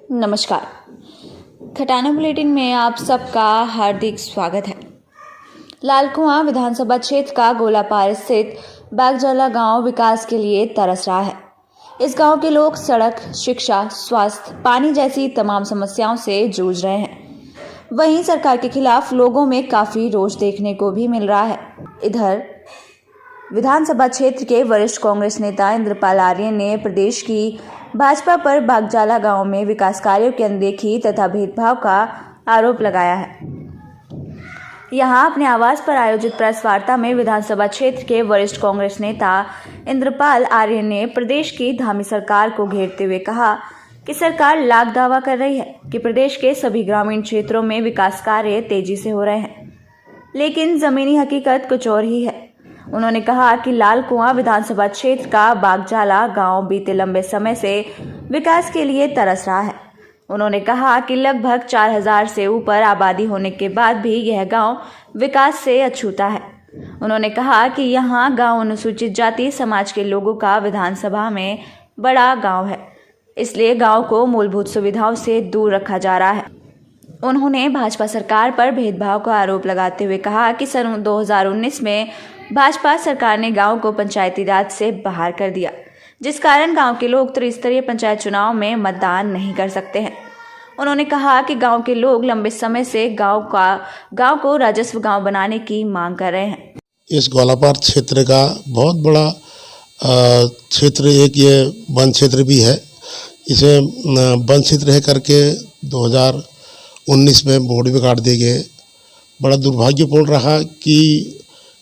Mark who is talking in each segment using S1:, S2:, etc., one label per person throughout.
S1: नमस्कार। खटाना बुलेटिन में आप सबका हार्दिक स्वागत है। लालकुआं विधानसभा क्षेत्र का गोलापार स्थित बागजाला गांव विकास के लिए तरस रहा है। इस गांव के लोग सड़क, शिक्षा, स्वास्थ्य, पानी जैसी तमाम समस्याओं से जूझ रहे हैं। वहीं सरकार के खिलाफ लोगों में काफी रोष देखने को भी मिल रहा है। इधर विधानसभा क्षेत्र के वरिष्ठ कांग्रेस नेता इंद्रपाल आर्य ने प्रदेश की भाजपा पर बागजाला गांव में विकास कार्यों की अनदेखी तथा भेदभाव का आरोप लगाया है। यहां अपने आवास पर आयोजित प्रेस वार्ता में विधानसभा क्षेत्र के वरिष्ठ कांग्रेस नेता इंद्रपाल आर्य ने प्रदेश की धामी सरकार को घेरते हुए कहा कि सरकार लाख दावा कर रही है कि प्रदेश के सभी ग्रामीण क्षेत्रों में विकास कार्य तेजी से हो रहे हैं, लेकिन जमीनी हकीकत कुछ और ही है। उन्होंने कहा कि लालकुआं विधानसभा क्षेत्र का बागजाला गांव बीते लंबे समय से विकास के लिए तरस रहा है। उन्होंने कहा कि लगभग 4000 से ऊपर आबादी होने के बाद भी यह गांव विकास से अछूता है। उन्होंने कहा कि यहां गांव अनुसूचित जाति समाज के लोगों का विधानसभा में बड़ा गांव है, इसलिए गांव को मूलभूत सुविधाओं से दूर रखा जा रहा है। उन्होंने भाजपा सरकार पर भेदभाव का आरोप लगाते हुए कहा कि सन 2019 में भाजपा सरकार ने गांव को पंचायती राज से बाहर कर दिया, जिस कारण गांव के लोग त्रिस्तरीय पंचायत चुनाव में मतदान नहीं कर सकते हैं। उन्होंने कहा कि गांव के लोग लंबे समय से गांव को राजस्व गांव बनाने की मांग कर रहे हैं।
S2: इस गोलापार क्षेत्र का बहुत बड़ा क्षेत्र एक ये वन क्षेत्र भी है। इसे वन क्षेत्र है करके 2019 में बोर्ड भी काट दिए गए। बड़ा दुर्भाग्यपूर्ण रहा कि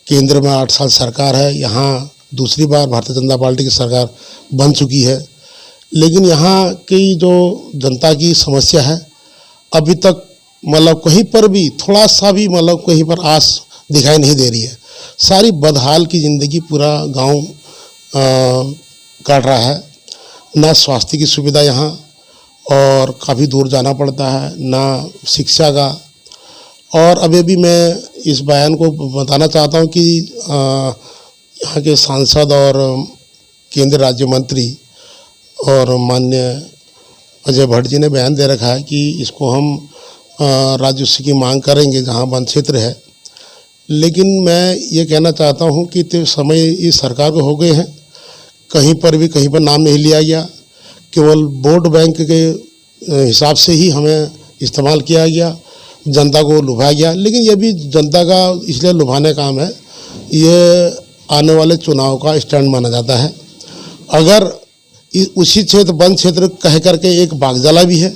S2: केंद्र में 8 साल सरकार है, यहाँ दूसरी बार भारतीय जनता पार्टी की सरकार बन चुकी है, लेकिन यहाँ की जो जनता की समस्या है अभी तक मतलब कहीं पर भी थोड़ा सा भी मतलब कहीं पर आस दिखाई नहीं दे रही है। सारी बदहाल की ज़िंदगी पूरा गांव काट रहा है। ना स्वास्थ्य की सुविधा यहाँ और काफ़ी दूर जाना पड़ता है, ना शिक्षा का। और अभी भी मैं इस बयान को बताना चाहता हूँ कि यहाँ के सांसद और केंद्रीय राज्य मंत्री और माननीय अजय भट्ट जी ने बयान दे रखा है कि इसको हम राजस्व की मांग करेंगे जहाँ वन क्षेत्र है। लेकिन मैं ये कहना चाहता हूँ कि तो समय इस सरकार को हो गए हैं, कहीं पर नाम नहीं लिया गया, केवल वोट बैंक के हिसाब से ही हमें इस्तेमाल किया गया, जनता को लुभाया गया। लेकिन ये भी जनता का इसलिए लुभाने का काम है, ये आने वाले चुनाव का स्टैंड माना जाता है। अगर उसी क्षेत्र वन क्षेत्र कह करके एक बागजाला भी है,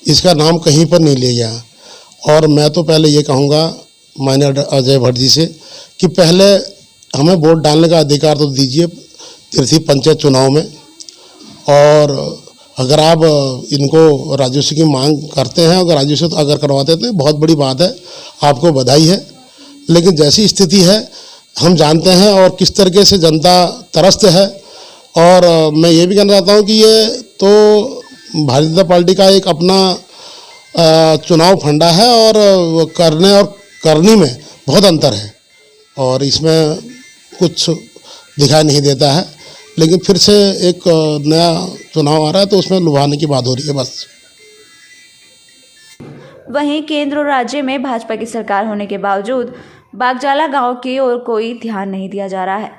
S2: इसका नाम कहीं पर नहीं लिया गया। और मैं तो पहले ये कहूँगा माननीय अजय भट्ट जी से कि पहले हमें वोट डालने का अधिकार तो दीजिए तीर्थी पंचायत चुनाव में, और अगर आप इनको राजस्व की मांग करते हैं, अगर राजस्व अगर करवाते हैं तो बहुत बड़ी बात है, आपको बधाई है। लेकिन जैसी स्थिति है हम जानते हैं और किस तरीके से जनता त्रस्त है। और मैं ये भी कहना चाहता हूँ कि ये तो भारतीय जनता पार्टी का एक अपना चुनाव फंडा है और करने और करनी में बहुत अंतर है, और इसमें कुछ दिखाई नहीं देता है। लेकिन फिर से एक नया चुनाव आ रहा है तो उसमें लुभाने की बात हो रही है बस।
S1: वहीं केंद्र और राज्य में भाजपा की सरकार होने के बावजूद बागजाला गांव की ओर कोई ध्यान नहीं दिया जा रहा है।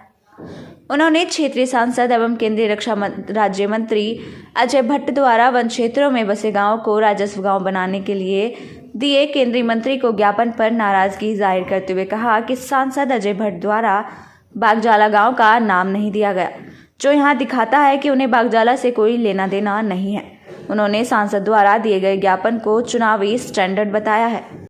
S1: उन्होंने क्षेत्रीय सांसद एवं केंद्रीय रक्षा राज्य मंत्री अजय भट्ट द्वारा वन क्षेत्रों में बसे गांव को राजस्व गांव बनाने के लिए दिए केंद्रीय मंत्री को ज्ञापन पर नाराजगी जाहिर करते हुए कहा कि सांसद अजय भट्ट द्वारा बागजाला गांव का नाम नहीं दिया गया, जो यहां दिखाता है कि उन्हें बागजाला से कोई लेना देना नहीं है। उन्होंने सांसद द्वारा दिए गए ज्ञापन को चुनावी स्टैंडर्ड बताया है।